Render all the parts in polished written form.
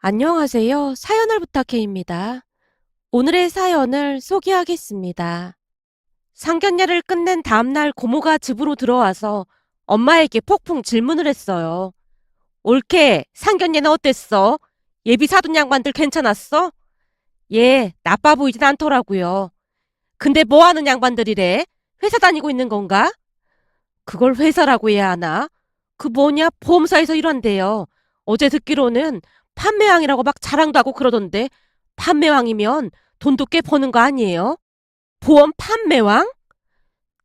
안녕하세요. 사연을 부탁해입니다. 오늘의 사연을 소개하겠습니다. 상견례를 끝낸 다음날 고모가 집으로 들어와서 엄마에게 폭풍 질문을 했어요. 올케, 상견례는 어땠어? 예비 사돈 양반들 괜찮았어? 예, 나빠 보이진 않더라고요. 근데 뭐 하는 양반들이래? 회사 다니고 있는 건가? 그걸 회사라고 해야 하나? 그 뭐냐, 보험사에서 일한대요. 어제 듣기로는 판매왕이라고 막 자랑도 하고 그러던데, 판매왕이면 돈도 꽤 버는 거 아니에요? 보험 판매왕?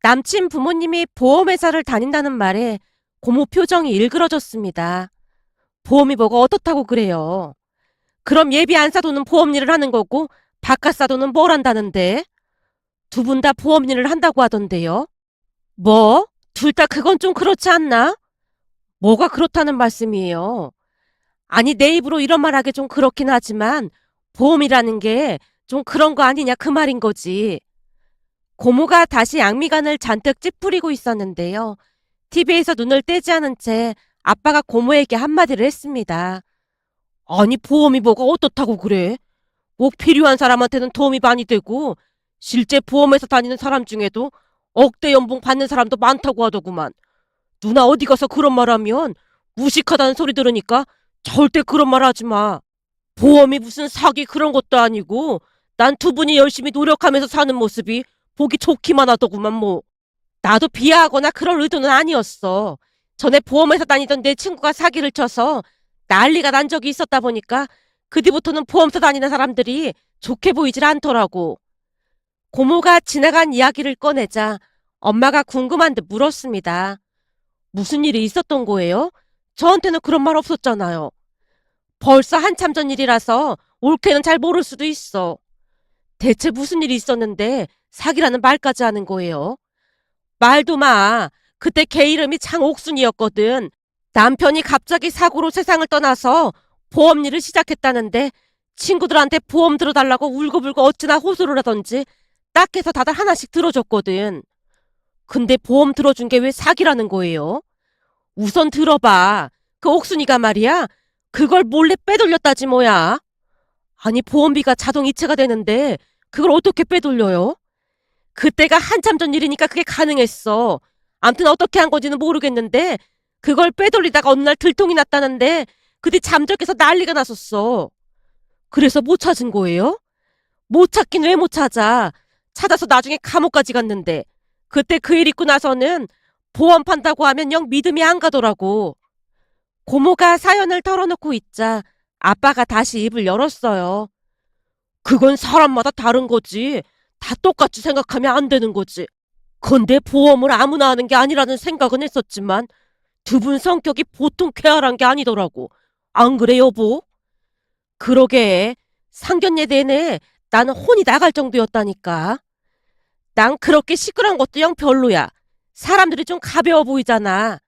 남친 부모님이 보험회사를 다닌다는 말에 고모 표정이 일그러졌습니다. 보험이 뭐가 어떻다고 그래요? 그럼 예비 안 사도는 보험 일을 하는 거고 바깥 사도는 뭘 한다는데? 두 분 다 보험 일을 한다고 하던데요. 뭐? 둘 다 그건 좀 그렇지 않나? 뭐가 그렇다는 말씀이에요? 아니, 내 입으로 이런 말 하기 좀 그렇긴 하지만 보험이라는 게 좀 그런 거 아니냐 그 말인 거지. 고모가 다시 양미간을 잔뜩 찌푸리고 있었는데요. TV에서 눈을 떼지 않은 채 아빠가 고모에게 한마디를 했습니다. 아니, 보험이 뭐가 어떻다고 그래? 꼭 필요한 사람한테는 도움이 많이 되고 실제 보험회사 다니는 사람 중에도 억대 연봉 받는 사람도 많다고 하더구만. 누나 어디 가서 그런 말 하면 무식하다는 소리 들으니까 절대 그런 말 하지 마. 보험이 무슨 사기 그런 것도 아니고 난 두 분이 열심히 노력하면서 사는 모습이 보기 좋기만 하더구만 뭐. 나도 비하하거나 그럴 의도는 아니었어. 전에 보험회사 다니던 내 친구가 사기를 쳐서 난리가 난 적이 있었다 보니까 그 뒤부터는 보험사 다니는 사람들이 좋게 보이질 않더라고. 고모가 지나간 이야기를 꺼내자 엄마가 궁금한 듯 물었습니다. 무슨 일이 있었던 거예요? 저한테는 그런 말 없었잖아요. 벌써 한참 전 일이라서 옳게는 잘 모를 수도 있어. 대체 무슨 일이 있었는데 사기라는 말까지 하는 거예요? 말도 마. 그때 걔 이름이 장옥순이었거든. 남편이 갑자기 사고로 세상을 떠나서 보험 일을 시작했다는데 친구들한테 보험 들어달라고 울고불고 어찌나 호소를 하던지 딱 해서 다들 하나씩 들어줬거든. 근데 보험 들어준 게 왜 사기라는 거예요? 우선 들어봐. 그 옥순이가 말이야. 그걸 몰래 빼돌렸다지 뭐야. 아니, 보험비가 자동 이체가 되는데 그걸 어떻게 빼돌려요? 그때가 한참 전 일이니까 그게 가능했어. 암튼 어떻게 한 건지는 모르겠는데 그걸 빼돌리다가 어느 날 들통이 났다는데 그 뒤 잠적해서 난리가 났었어. 그래서 못 찾은 거예요? 못 찾긴 왜 못 찾아. 찾아서 나중에 감옥까지 갔는데 그때 그 일 있고 나서는 보험 판다고 하면 영 믿음이 안 가더라고. 고모가 사연을 털어놓고 있자 아빠가 다시 입을 열었어요. 그건 사람마다 다른 거지. 다 똑같이 생각하면 안 되는 거지. 근데 보험을 아무나 하는 게 아니라는 생각은 했었지만 두 분 성격이 보통 쾌활한 게 아니더라고. 안 그래, 여보? 그러게. 상견례 내내 나는 혼이 나갈 정도였다니까. 난 그렇게 시끄러운 것도 영 별로야. 사람들이 좀 가벼워 보이잖아.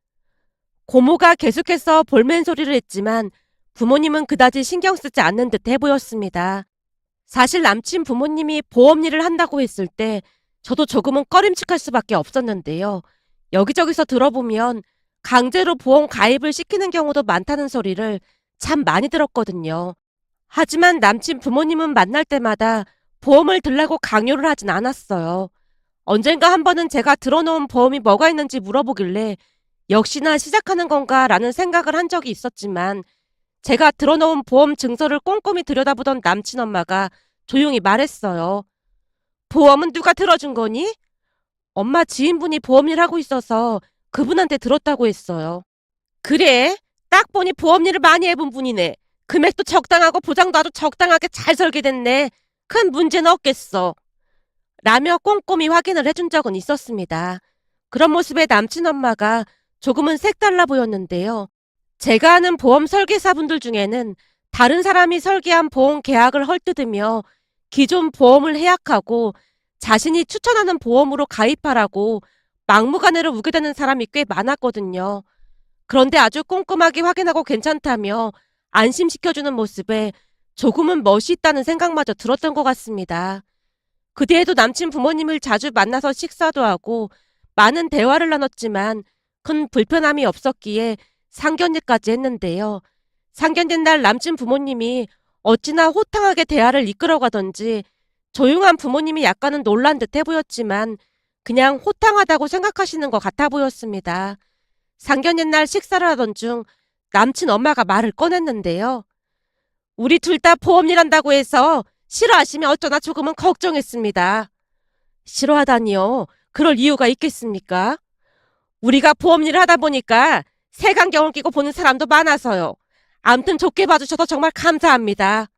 고모가 계속해서 볼멘 소리를 했지만 부모님은 그다지 신경 쓰지 않는 듯 해 보였습니다. 사실 남친 부모님이 보험 일을 한다고 했을 때 저도 조금은 꺼림칙할 수밖에 없었는데요. 여기저기서 들어보면 강제로 보험 가입을 시키는 경우도 많다는 소리를 참 많이 들었거든요. 하지만 남친 부모님은 만날 때마다 보험을 들라고 강요를 하진 않았어요. 언젠가 한 번은 제가 들어놓은 보험이 뭐가 있는지 물어보길래 역시나 시작하는 건가 라는 생각을 한 적이 있었지만 제가 들어놓은 보험 증서를 꼼꼼히 들여다보던 남친 엄마가 조용히 말했어요. 보험은 누가 들어준 거니? 엄마 지인분이 보험일 하고 있어서 그분한테 들었다고 했어요. 그래? 딱 보니 보험 일을 많이 해본 분이네. 금액도 적당하고 보장도 아주 적당하게 잘 설계됐네. 큰 문제는 없겠어. 라며 꼼꼼히 확인을 해준 적은 있었습니다. 그런 모습에 남친 엄마가 조금은 색달라 보였는데요. 제가 아는 보험 설계사분들 중에는 다른 사람이 설계한 보험 계약을 헐뜯으며 기존 보험을 해약하고 자신이 추천하는 보험으로 가입하라고 막무가내로 우겨대는 사람이 꽤 많았거든요. 그런데 아주 꼼꼼하게 확인하고 괜찮다며 안심시켜주는 모습에 조금은 멋이 있다는 생각마저 들었던 것 같습니다. 그 뒤에도 남친 부모님을 자주 만나서 식사도 하고 많은 대화를 나눴지만 큰 불편함이 없었기에 상견례까지 했는데요. 상견례 날 남친 부모님이 어찌나 호탕하게 대화를 이끌어가던지 조용한 부모님이 약간은 놀란 듯해 보였지만 그냥 호탕하다고 생각하시는 것 같아 보였습니다. 상견례 날 식사를 하던 중 남친 엄마가 말을 꺼냈는데요. 우리 둘 다 보험일 한다고 해서 싫어하시면 어쩌나 조금은 걱정했습니다. 싫어하다니요. 그럴 이유가 있겠습니까? 우리가 보험일을 하다 보니까 색안경을 끼고 보는 사람도 많아서요. 암튼 좋게 봐주셔서 정말 감사합니다.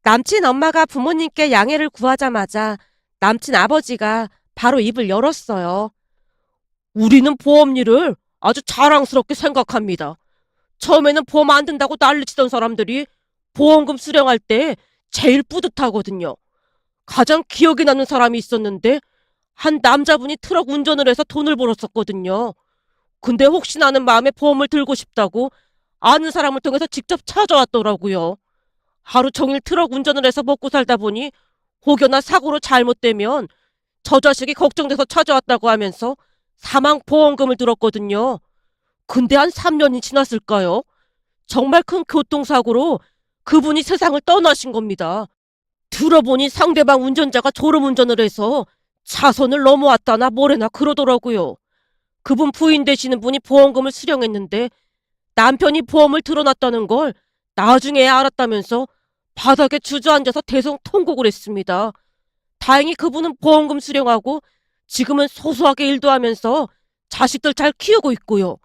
남친 엄마가 부모님께 양해를 구하자마자 남친 아버지가 바로 입을 열었어요. 우리는 보험일을 아주 자랑스럽게 생각합니다. 처음에는 보험 안 든다고 난리치던 사람들이 보험금 수령할 때 제일 뿌듯하거든요. 가장 기억에 남는 사람이 있었는데 한 남자분이 트럭 운전을 해서 돈을 벌었었거든요. 근데 혹시나 하는 마음에 보험을 들고 싶다고 아는 사람을 통해서 직접 찾아왔더라고요. 하루 종일 트럭 운전을 해서 먹고 살다 보니 혹여나 사고로 잘못되면 저 자식이 걱정돼서 찾아왔다고 하면서 사망 보험금을 들었거든요. 근데 한 3년이 지났을까요? 정말 큰 교통사고로 그분이 세상을 떠나신 겁니다. 들어보니 상대방 운전자가 졸음운전을 해서 차선을 넘어왔다나 뭐래나 그러더라고요. 그분 부인 되시는 분이 보험금을 수령했는데 남편이 보험을 들어놨다는 걸 나중에 알았다면서 바닥에 주저앉아서 대성통곡을 했습니다. 다행히 그분은 보험금 수령하고 지금은 소소하게 일도 하면서 자식들 잘 키우고 있고요.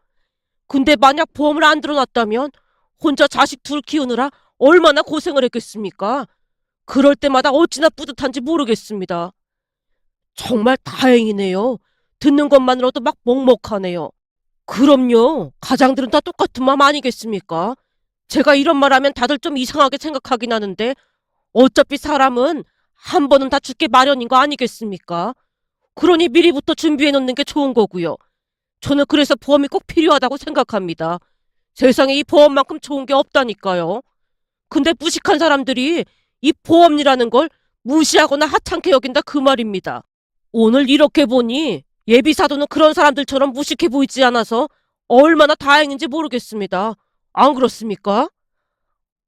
근데 만약 보험을 안 들어놨다면 혼자 자식 둘 키우느라 얼마나 고생을 했겠습니까? 그럴 때마다 어찌나 뿌듯한지 모르겠습니다. 정말 다행이네요. 듣는 것만으로도 막 먹먹하네요. 그럼요. 가장들은 다 똑같은 마음 아니겠습니까? 제가 이런 말 하면 다들 좀 이상하게 생각하긴 하는데 어차피 사람은 한 번은 다 죽게 마련인 거 아니겠습니까? 그러니 미리부터 준비해 놓는 게 좋은 거고요. 저는 그래서 보험이 꼭 필요하다고 생각합니다. 세상에 이 보험만큼 좋은 게 없다니까요. 근데 무식한 사람들이 이 보험이라는 걸 무시하거나 하찮게 여긴다 그 말입니다. 오늘 이렇게 보니 예비사도는 그런 사람들처럼 무식해 보이지 않아서 얼마나 다행인지 모르겠습니다. 안 그렇습니까?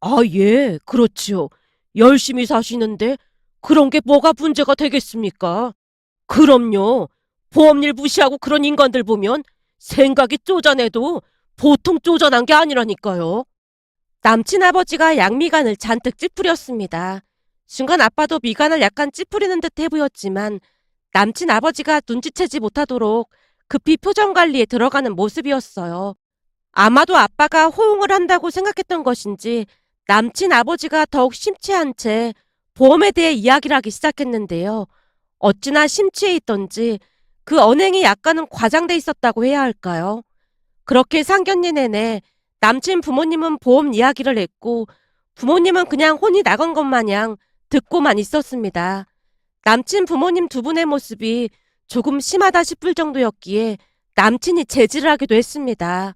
아, 예, 그렇지요. 열심히 사시는데 그런 게 뭐가 문제가 되겠습니까? 그럼요. 보험일 무시하고 그런 인간들 보면 생각이 쪼잔해도 보통 쪼잔한 게 아니라니까요. 남친 아버지가 양미간을 잔뜩 찌푸렸습니다. 순간 아빠도 미간을 약간 찌푸리는 듯 해보였지만 남친 아버지가 눈치채지 못하도록 급히 표정 관리에 들어가는 모습이었어요. 아마도 아빠가 호응을 한다고 생각했던 것인지 남친 아버지가 더욱 심취한 채 보험에 대해 이야기를 하기 시작했는데요. 어찌나 심취해 있던지 그 언행이 약간은 과장돼 있었다고 해야 할까요? 그렇게 상견례 내내 남친 부모님은 보험 이야기를 했고 부모님은 그냥 혼이 나간 것 마냥 듣고만 있었습니다. 남친 부모님 두 분의 모습이 조금 심하다 싶을 정도였기에 남친이 제지를 하기도 했습니다.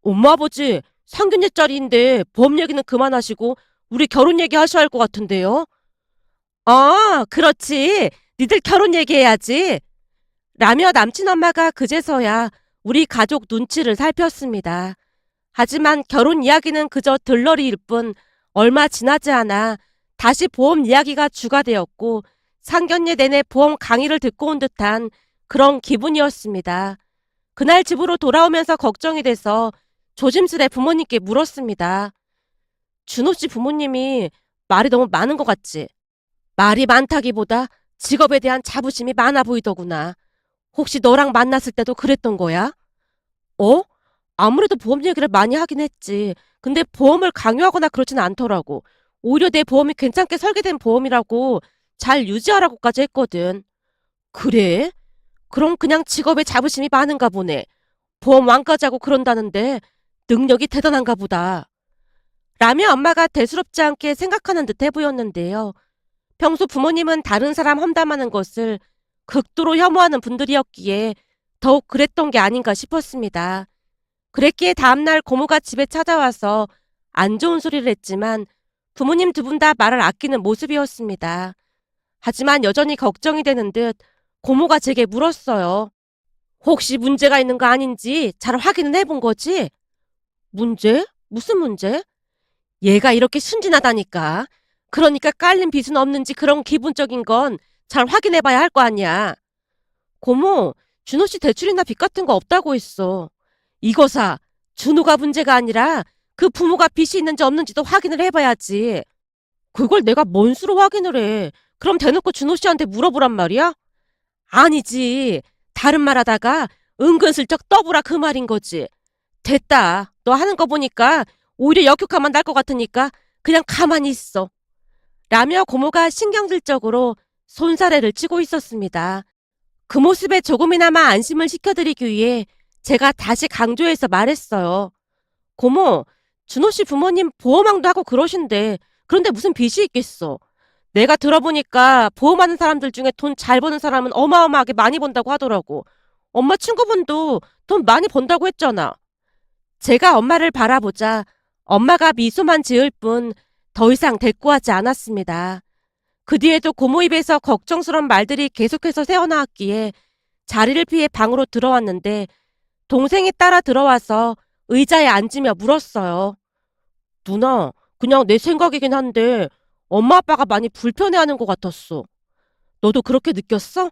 엄마 아버지 상견례 자리인데 보험 얘기는 그만하시고 우리 결혼 얘기 하셔야 할 것 같은데요. 그렇지. 니들 결혼 얘기해야지. 라며 남친 엄마가 그제서야 우리 가족 눈치를 살폈습니다. 하지만 결혼 이야기는 그저 들러리일 뿐 얼마 지나지 않아 다시 보험 이야기가 주가 되었고 상견례 내내 보험 강의를 듣고 온 듯한 그런 기분이었습니다. 그날 집으로 돌아오면서 걱정이 돼서 조심스레 부모님께 물었습니다. 준호 씨 부모님이 말이 너무 많은 것 같지? 말이 많다기보다 직업에 대한 자부심이 많아 보이더구나. 혹시 너랑 만났을 때도 그랬던 거야? 어? 아무래도 보험 얘기를 많이 하긴 했지. 근데 보험을 강요하거나 그러진 않더라고. 오히려 내 보험이 괜찮게 설계된 보험이라고 잘 유지하라고까지 했거든. 그래? 그럼 그냥 직업에 자부심이 많은가 보네. 보험 왕까지 하고 그런다는데 능력이 대단한가 보다. 라며 엄마가 대수롭지 않게 생각하는 듯 해 보였는데요. 평소 부모님은 다른 사람 험담하는 것을 극도로 혐오하는 분들이었기에 더욱 그랬던 게 아닌가 싶었습니다. 그랬기에 다음날 고모가 집에 찾아와서 안 좋은 소리를 했지만 부모님 두 분 다 말을 아끼는 모습이었습니다. 하지만 여전히 걱정이 되는 듯 고모가 제게 물었어요. 혹시 문제가 있는 거 아닌지 잘 확인은 해본 거지? 문제? 무슨 문제? 얘가 이렇게 순진하다니까. 그러니까 깔린 빚은 없는지 그런 기본적인 건 잘 확인해봐야 할 거 아니야. 고모, 준호 씨 대출이나 빚 같은 거 없다고 했어. 이거사, 준호가 문제가 아니라 그 부모가 빚이 있는지 없는지도 확인을 해봐야지. 그걸 내가 뭔 수로 확인을 해. 그럼 대놓고 준호 씨한테 물어보란 말이야? 아니지. 다른 말 하다가 은근슬쩍 떠보라 그 말인 거지. 됐다. 너 하는 거 보니까 오히려 역효과만 날 것 같으니까 그냥 가만히 있어. 라며 고모가 신경질적으로 손사래를 치고 있었습니다. 그 모습에 조금이나마 안심을 시켜드리기 위해 제가 다시 강조해서 말했어요. 고모, 준호 씨 부모님 보험왕도 하고 그러신데 그런데 무슨 빚이 있겠어. 내가 들어보니까 보험하는 사람들 중에 돈 잘 버는 사람은 어마어마하게 많이 번다고 하더라고. 엄마 친구분도 돈 많이 번다고 했잖아. 제가 엄마를 바라보자 엄마가 미소만 지을 뿐 더 이상 대꾸하지 않았습니다. 그 뒤에도 고모 입에서 걱정스러운 말들이 계속해서 새어나왔기에 자리를 피해 방으로 들어왔는데 동생이 따라 들어와서 의자에 앉으며 물었어요. 누나, 그냥 내 생각이긴 한데 엄마 아빠가 많이 불편해하는 것 같았어. 너도 그렇게 느꼈어?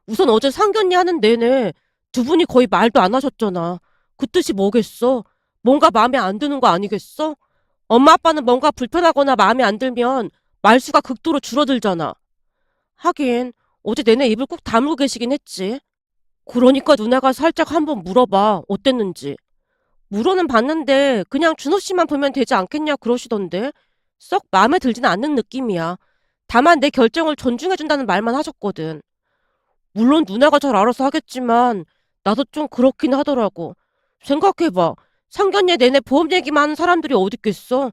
우선 어제 상견례 하는 내내 두 분이 거의 말도 안 하셨잖아. 그 뜻이 뭐겠어? 뭔가 마음에 안 드는 거 아니겠어? 엄마 아빠는 뭔가 불편하거나 마음에 안 들면 말수가 극도로 줄어들잖아. 하긴 어제 내내 입을 꾹 다물고 계시긴 했지. 그러니까 누나가 살짝 한번 물어봐. 어땠는지. 물어는 봤는데 그냥 준호 씨만 보면 되지 않겠냐 그러시던데 썩 마음에 들지는 않는 느낌이야. 다만 내 결정을 존중해준다는 말만 하셨거든. 물론 누나가 잘 알아서 하겠지만 나도 좀 그렇긴 하더라고. 생각해봐. 상견례 내내 보험 얘기만 하는 사람들이 어딨겠어.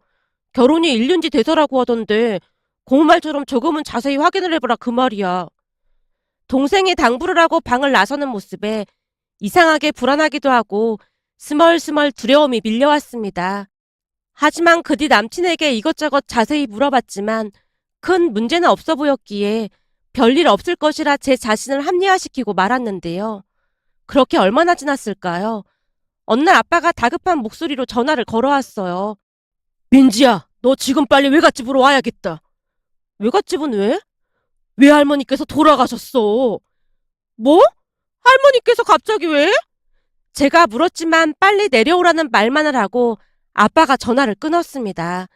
결혼이 1년 뒤 돼서라고 하던데 고모 말처럼 조금은 자세히 확인을 해보라 그 말이야. 동생이 당부를 하고 방을 나서는 모습에 이상하게 불안하기도 하고 스멀스멀 두려움이 밀려왔습니다. 하지만 그 뒤 남친에게 이것저것 자세히 물어봤지만 큰 문제는 없어 보였기에 별일 없을 것이라 제 자신을 합리화시키고 말았는데요. 그렇게 얼마나 지났을까요? 어느 날 아빠가 다급한 목소리로 전화를 걸어왔어요. 민지야, 너 지금 빨리 외갓집으로 와야겠다. 외갓집은 왜? 외할머니께서 돌아가셨어. 뭐? 할머니께서 갑자기 왜? 제가 물었지만 빨리 내려오라는 말만을 하고 아빠가 전화를 끊었습니다.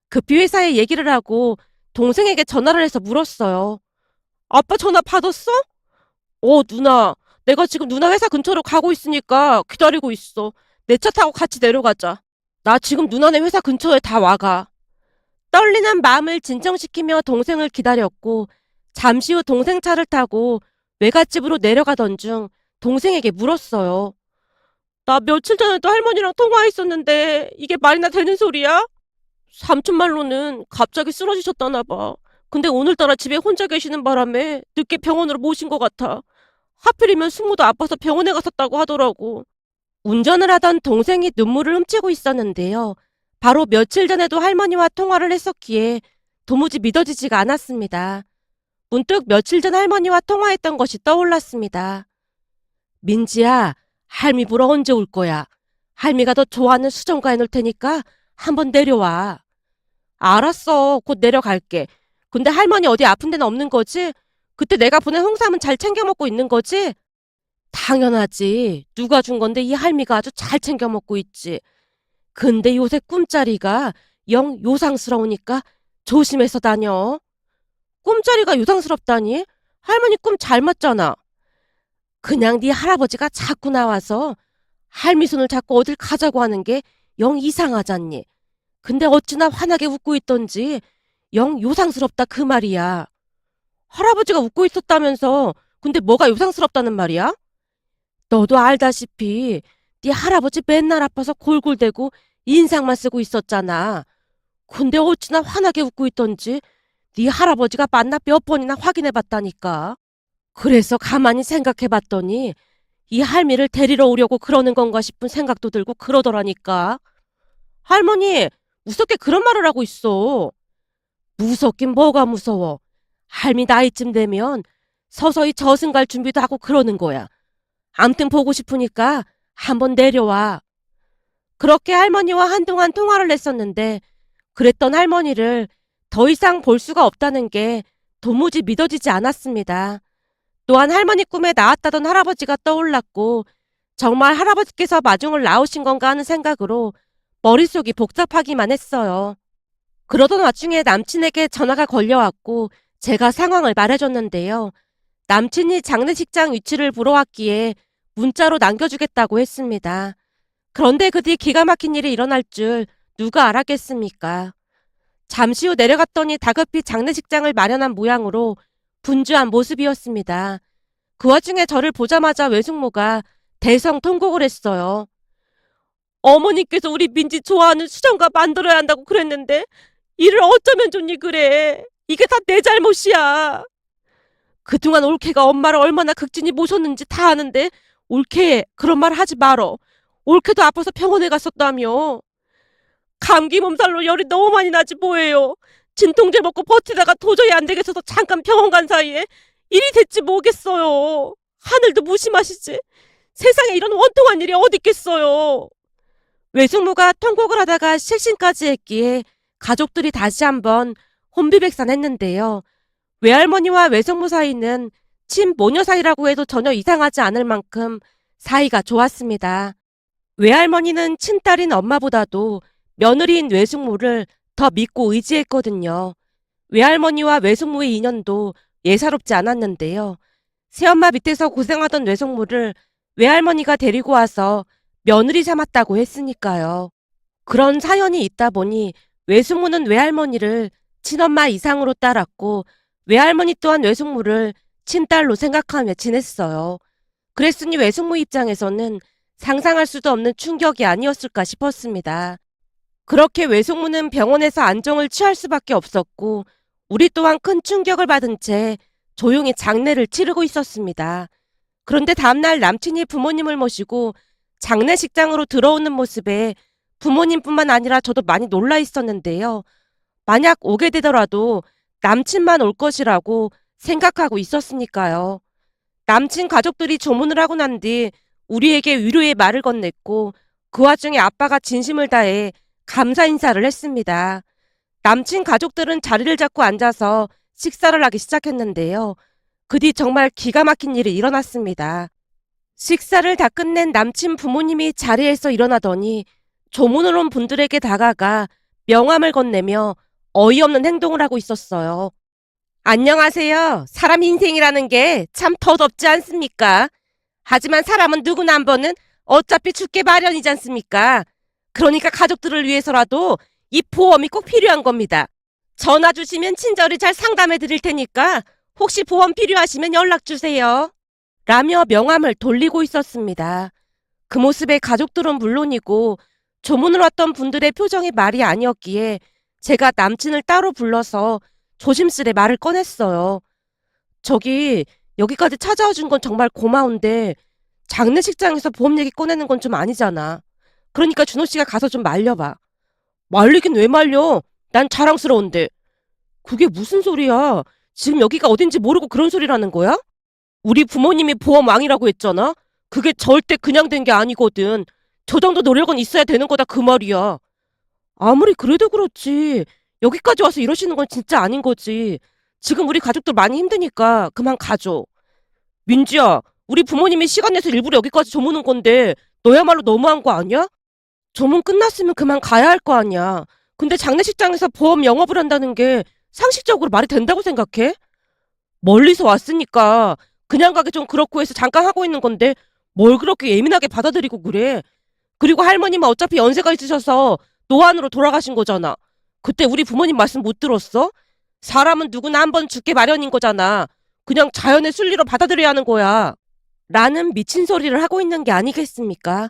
급히 회사에 얘기를 하고 동생에게 전화를 해서 물었어요. 아빠 전화 받았어? 누나. 내가 지금 누나 회사 근처로 가고 있으니까 기다리고 있어. 내 차 타고 같이 내려가자. 나 지금 누나네 회사 근처에 다 와가. 떨리는 마음을 진정시키며 동생을 기다렸고 잠시 후 동생 차를 타고 외갓집으로 내려가던 중 동생에게 물었어요. 나 며칠 전에도 할머니랑 통화했었는데 이게 말이나 되는 소리야? 삼촌 말로는 갑자기 쓰러지셨다나 봐. 근데 오늘따라 집에 혼자 계시는 바람에 늦게 병원으로 모신 것 같아. 하필이면 숙모도 아파서 병원에 갔었다고 하더라고. 운전을 하던 동생이 눈물을 훔치고 있었는데요. 바로 며칠 전에도 할머니와 통화를 했었기에 도무지 믿어지지가 않았습니다. 문득 며칠 전 할머니와 통화했던 것이 떠올랐습니다. 민지야, 할미 보러 언제 올 거야? 할미가 너 좋아하는 수정과 해놓을 테니까 한번 내려와. 알았어, 곧 내려갈게. 근데 할머니 어디 아픈 데는 없는 거지? 그때 내가 보낸 홍삼은 잘 챙겨 먹고 있는 거지? 당연하지. 누가 준 건데 이 할미가 아주 잘 챙겨 먹고 있지. 근데 요새 꿈자리가 영 요상스러우니까 조심해서 다녀. 꿈자리가 요상스럽다니? 할머니 꿈 잘 맞잖아. 그냥 네 할아버지가 자꾸 나와서 할미 손을 잡고 어딜 가자고 하는 게 영 이상하잖니. 근데 어찌나 환하게 웃고 있던지 영 요상스럽다 그 말이야. 할아버지가 웃고 있었다면서 근데 뭐가 요상스럽다는 말이야? 너도 알다시피 네 할아버지 맨날 아파서 골골대고 인상만 쓰고 있었잖아. 근데 어찌나 환하게 웃고 있던지 네 할아버지가 만나 몇 번이나 확인해봤다니까. 그래서 가만히 생각해봤더니 이 할미를 데리러 오려고 그러는 건가 싶은 생각도 들고 그러더라니까. 할머니, 무섭게 그런 말을 하고 있어. 무섭긴 뭐가 무서워. 할미 나이쯤 되면 서서히 저승 갈 준비도 하고 그러는 거야. 암튼 보고 싶으니까 한번 내려와. 그렇게 할머니와 한동안 통화를 했었는데 그랬던 할머니를 더 이상 볼 수가 없다는 게 도무지 믿어지지 않았습니다. 또한 할머니 꿈에 나왔다던 할아버지가 떠올랐고 정말 할아버지께서 마중을 나오신 건가 하는 생각으로 머릿속이 복잡하기만 했어요. 그러던 와중에 남친에게 전화가 걸려왔고 제가 상황을 말해줬는데요. 남친이 장례식장 위치를 보러 왔기에 문자로 남겨주겠다고 했습니다. 그런데 그 뒤 기가 막힌 일이 일어날 줄 누가 알았겠습니까? 잠시 후 내려갔더니 다급히 장례식장을 마련한 모양으로 분주한 모습이었습니다. 그 와중에 저를 보자마자 외숙모가 대성통곡을 했어요. 어머니께서 우리 민지 좋아하는 수정과 만들어야 한다고 그랬는데 일을 어쩌면 좋니 그래. 이게 다 내 잘못이야. 그동안 올케가 엄마를 얼마나 극진히 모셨는지 다 아는데 올케 그런 말 하지 말어. 올케도 아파서 병원에 갔었다며. 감기 몸살로 열이 너무 많이 나지 뭐예요. 진통제 먹고 버티다가 도저히 안 되겠어서 잠깐 병원 간 사이에 일이 됐지 뭐겠어요. 하늘도 무심하시지. 세상에 이런 원통한 일이 어디 있겠어요. 외숙모가 통곡을 하다가 실신까지 했기에 가족들이 다시 한번 혼비백산했는데요. 외할머니와 외숙모 사이는 친모녀 사이라고 해도 전혀 이상하지 않을 만큼 사이가 좋았습니다. 외할머니는 친딸인 엄마보다도 며느리인 외숙모를 더 믿고 의지했거든요. 외할머니와 외숙모의 인연도 예사롭지 않았는데요. 새엄마 밑에서 고생하던 외숙모를 외할머니가 데리고 와서 며느리 삼았다고 했으니까요. 그런 사연이 있다 보니 외숙모는 외할머니를 친엄마 이상으로 따랐고 외할머니 또한 외숙모를 친딸로 생각하며 지냈어요. 그랬으니 외숙모 입장에서는 상상할 수도 없는 충격이 아니었을까 싶었습니다. 그렇게 외숙모는 병원에서 안정을 취할 수밖에 없었고 우리 또한 큰 충격을 받은 채 조용히 장례를 치르고 있었습니다. 그런데 다음날 남친이 부모님을 모시고 장례식장으로 들어오는 모습에 부모님뿐만 아니라 저도 많이 놀라 있었는데요. 만약 오게 되더라도 남친만 올 것이라고 생각하고 있었으니까요. 남친 가족들이 조문을 하고 난 뒤 우리에게 위로의 말을 건넸고 그 와중에 아빠가 진심을 다해 감사 인사를 했습니다. 남친 가족들은 자리를 잡고 앉아서 식사를 하기 시작했는데요. 그 뒤 정말 기가 막힌 일이 일어났습니다. 식사를 다 끝낸 남친 부모님이 자리에서 일어나더니 조문을 온 분들에게 다가가 명함을 건네며 어이없는 행동을 하고 있었어요. 안녕하세요. 사람 인생이라는 게 참 덧없지 않습니까? 하지만 사람은 누구나 한 번은 어차피 죽게 마련이지 않습니까? 그러니까 가족들을 위해서라도 이 보험이 꼭 필요한 겁니다. 전화 주시면 친절히 잘 상담해 드릴 테니까 혹시 보험 필요하시면 연락 주세요. 라며 명함을 돌리고 있었습니다. 그 모습에 가족들은 물론이고 조문을 왔던 분들의 표정이 말이 아니었기에 제가 남친을 따로 불러서 조심스레 말을 꺼냈어요. 저기 여기까지 찾아와 준 건 정말 고마운데 장례식장에서 보험 얘기 꺼내는 건 좀 아니잖아. 그러니까 준호 씨가 가서 좀 말려봐. 말리긴 왜 말려? 난 자랑스러운데. 그게 무슨 소리야? 지금 여기가 어딘지 모르고 그런 소리라는 거야? 우리 부모님이 보험 왕이라고 했잖아? 그게 절대 그냥 된 게 아니거든. 저 정도 노력은 있어야 되는 거다 그 말이야. 아무리 그래도 그렇지. 여기까지 와서 이러시는 건 진짜 아닌 거지. 지금 우리 가족들 많이 힘드니까 그만 가줘. 민지야, 우리 부모님이 시간 내서 일부러 여기까지 조무는 건데 너야말로 너무한 거 아니야? 조문 끝났으면 그만 가야 할 거 아니야. 근데 장례식장에서 보험 영업을 한다는 게 상식적으로 말이 된다고 생각해? 멀리서 왔으니까 그냥 가기 좀 그렇고 해서 잠깐 하고 있는 건데 뭘 그렇게 예민하게 받아들이고 그래. 그리고 할머님은 어차피 연세가 있으셔서 노안으로 돌아가신 거잖아. 그때 우리 부모님 말씀 못 들었어? 사람은 누구나 한 번 죽게 마련인 거잖아. 그냥 자연의 순리로 받아들여야 하는 거야. 라는 미친 소리를 하고 있는 게 아니겠습니까?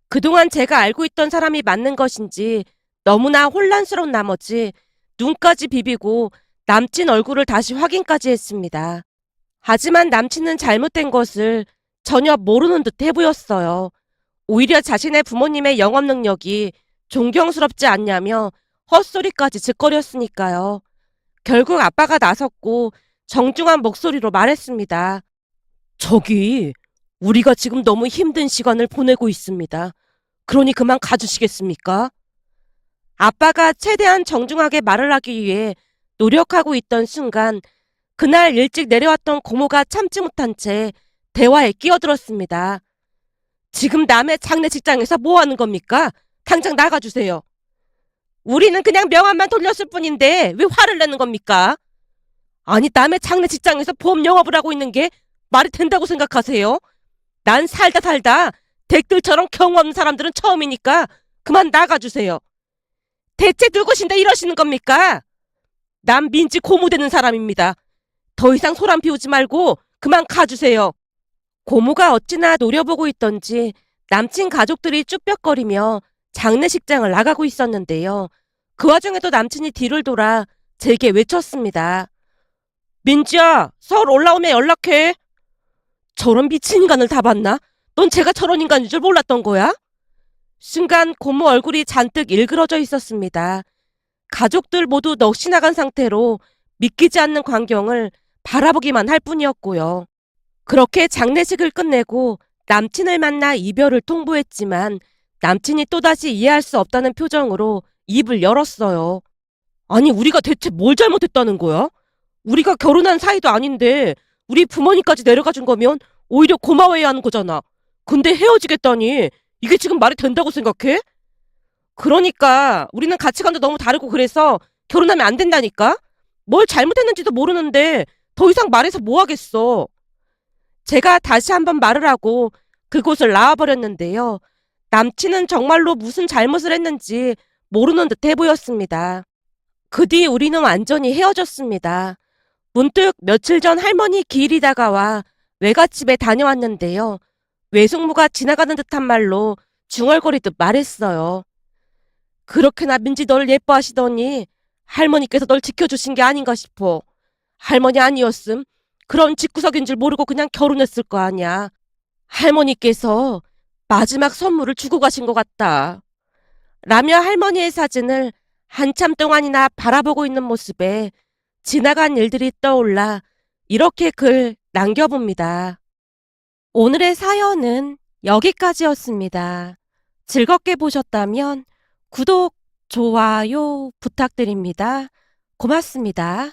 그동안 제가 알고 있던 사람이 맞는 것인지 너무나 혼란스러운 나머지 눈까지 비비고 남친 얼굴을 다시 확인까지 했습니다. 하지만 남친은 잘못된 것을 전혀 모르는 듯 해보였어요. 오히려 자신의 부모님의 영업 능력이 존경스럽지 않냐며 헛소리까지 짓거렸으니까요. 결국 아빠가 나섰고 정중한 목소리로 말했습니다. 저기, 우리가 지금 너무 힘든 시간을 보내고 있습니다. 그러니 그만 가주시겠습니까? 아빠가 최대한 정중하게 말을 하기 위해 노력하고 있던 순간 그날 일찍 내려왔던 고모가 참지 못한 채 대화에 끼어들었습니다. 지금 남의 장례식장에서 뭐 하는 겁니까? 당장 나가주세요. 우리는 그냥 명함만 돌렸을 뿐인데 왜 화를 내는 겁니까? 아니, 남의 장례식장에서 보험 영업을 하고 있는 게 말이 된다고 생각하세요? 난 살다 살다 댁들처럼 경험 없는 사람들은 처음이니까 그만 나가주세요. 대체 누구신데 이러시는 겁니까? 난 민지 고모되는 사람입니다. 더 이상 소란 피우지 말고 그만 가주세요. 고모가 어찌나 노려보고 있던지 남친 가족들이 쭈뼛거리며 장례식장을 나가고 있었는데요. 그 와중에도 남친이 뒤를 돌아 제게 외쳤습니다. 민지야, 서울 올라오면 연락해. 저런 미친 인간을 다 봤나? 넌 제가 저런 인간인 줄 몰랐던 거야? 순간 고모 얼굴이 잔뜩 일그러져 있었습니다. 가족들 모두 넋이 나간 상태로 믿기지 않는 광경을 바라보기만 할 뿐이었고요. 그렇게 장례식을 끝내고 남친을 만나 이별을 통보했지만 남친이 또다시 이해할 수 없다는 표정으로 입을 열었어요. 아니, 우리가 대체 뭘 잘못했다는 거야? 우리가 결혼한 사이도 아닌데 우리 부모님까지 내려가 준 거면 오히려 고마워해야 하는 거잖아. 근데 헤어지겠다니 이게 지금 말이 된다고 생각해? 그러니까 우리는 가치관도 너무 다르고 그래서 결혼하면 안 된다니까? 뭘 잘못했는지도 모르는데 더 이상 말해서 뭐 하겠어. 제가 다시 한번 말을 하고 그곳을 나와버렸는데요. 남친은 정말로 무슨 잘못을 했는지 모르는 듯해 보였습니다. 그 뒤 우리는 완전히 헤어졌습니다. 문득 며칠 전 할머니 기일이 다가와 외갓집에 다녀왔는데요. 외숙모가 지나가는 듯한 말로 중얼거리듯 말했어요. 그렇게나 민지 널 예뻐하시더니 할머니께서 널 지켜주신 게 아닌가 싶어. 할머니 아니었음 그런 집구석인 줄 모르고 그냥 결혼했을 거 아니야. 할머니께서 마지막 선물을 주고 가신 것 같다. 라며 할머니의 사진을 한참 동안이나 바라보고 있는 모습에 지나간 일들이 떠올라 이렇게 글 남겨봅니다. 오늘의 사연은 여기까지였습니다. 즐겁게 보셨다면 구독, 좋아요 부탁드립니다. 고맙습니다.